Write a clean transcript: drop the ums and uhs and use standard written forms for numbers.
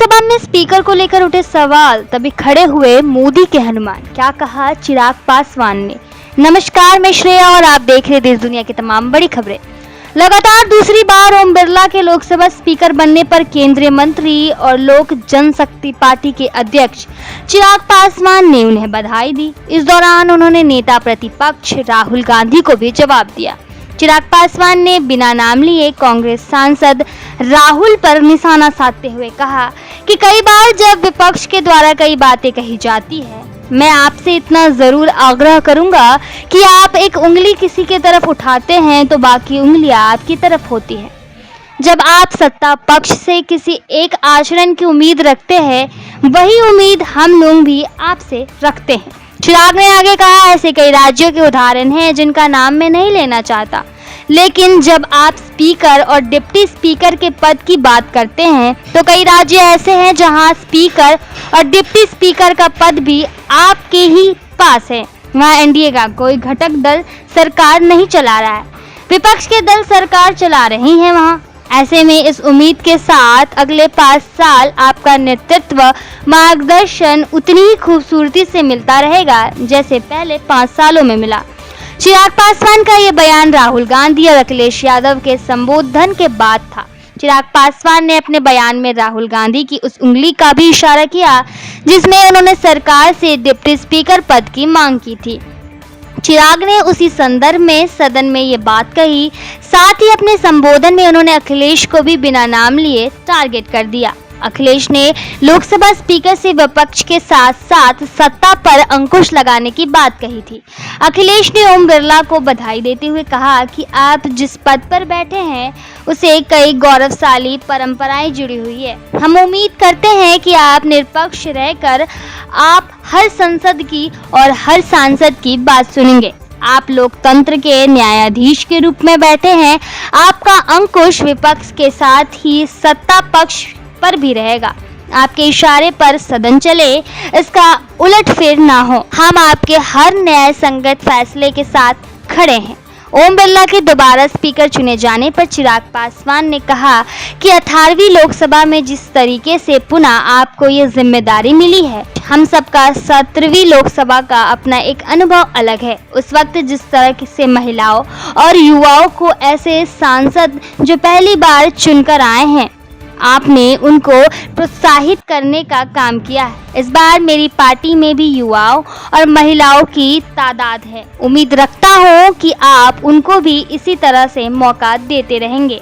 लोकसभा में स्पीकर को लेकर उठे सवाल, तभी खड़े हुए मोदी के हनुमान। क्या कहा चिराग पासवान ने? नमस्कार, मैं श्रेया और आप देख रहे देश दुनिया की तमाम बड़ी खबरें। लगातार दूसरी बार ओम बिरला के लोकसभा स्पीकर बनने पर केंद्रीय मंत्री और लोक जनशक्ति पार्टी के अध्यक्ष चिराग पासवान ने उन्हें बधाई दी। इस दौरान उन्होंने नेता प्रतिपक्ष राहुल गांधी को भी जवाब दिया। चिराग पासवान ने बिना नाम लिए कांग्रेस सांसद राहुल पर निशाना साधते हुए कहा कि कई बार जब विपक्ष के द्वारा कई बातें कही जाती है, मैं आपसे इतना जरूर आग्रह करूंगा कि आप एक उंगली किसी की तरफ उठाते हैं तो बाकी उंगलियां आपकी तरफ होती है। जब आप सत्ता पक्ष से किसी एक आचरण की उम्मीद रखते हैं, वही उम्मीद हम लोग भी आपसे रखते हैं। चिराग ने आगे कहा, ऐसे कई राज्यों के उदाहरण हैं जिनका नाम मैं नहीं लेना चाहता, लेकिन जब आप स्पीकर और डिप्टी स्पीकर के पद की बात करते हैं तो कई राज्य ऐसे हैं जहां स्पीकर और डिप्टी स्पीकर का पद भी आपके ही पास है। वहां एनडीए का कोई घटक दल सरकार नहीं चला रहा है, विपक्ष के दल सरकार चला रही हैं वहां। ऐसे में इस उम्मीद के साथ अगले 5 साल आपका नेतृत्व मार्गदर्शन उतनी ही खूबसूरती से मिलता रहेगा जैसे पहले 5 सालों में मिला। चिराग पासवान का ये बयान राहुल गांधी और अखिलेश यादव के संबोधन के बाद था। चिराग पासवान ने अपने बयान में राहुल गांधी की उस उंगली का भी इशारा किया जिसमें उन्होंने सरकार से डिप्टी स्पीकर पद की मांग की थी। चिराग ने उसी संदर्भ में सदन में ये बात कही। साथ ही अपने संबोधन में उन्होंने अखिलेश को भी बिना नाम लिए टारगेट कर दिया। अखिलेश ने लोकसभा स्पीकर से विपक्ष के साथ साथ सत्ता पर अंकुश लगाने की बात कही थी। अखिलेश ने ओम बिरला को बधाई देते हुए कहा कि आप जिस पद पर बैठे हैं उसे कई गौरवशाली परंपराएं जुड़ी हुई है। हम उम्मीद करते हैं कि आप निष्पक्ष रहकर आप हर संसद की और हर सांसद की बात सुनेंगे। आप लोकतंत्र के न्यायाधीश के रूप में बैठे हैं। आपका अंकुश विपक्ष के साथ ही सत्ता पक्ष पर भी रहेगा। आपके इशारे पर सदन चले, इसका उलटफेर ना हो। हम आपके हर न्याय संगत फैसले के साथ खड़े हैं। ओम बिरला के दोबारा स्पीकर चुने जाने पर चिराग पासवान ने कहा कि 18वीं लोकसभा में जिस तरीके से पुनः आपको ये जिम्मेदारी मिली है, हम सबका 17वीं लोकसभा का अपना एक अनुभव अलग है। उस वक्त जिस तरह से महिलाओं और युवाओं को ऐसे सांसद जो पहली बार चुनकर आए हैं, आपने उनको प्रोत्साहित करने का काम किया है। इस बार मेरी पार्टी में भी युवाओं और महिलाओं की तादाद है। उम्मीद रखता हूँ कि आप उनको भी इसी तरह से मौका देते रहेंगे।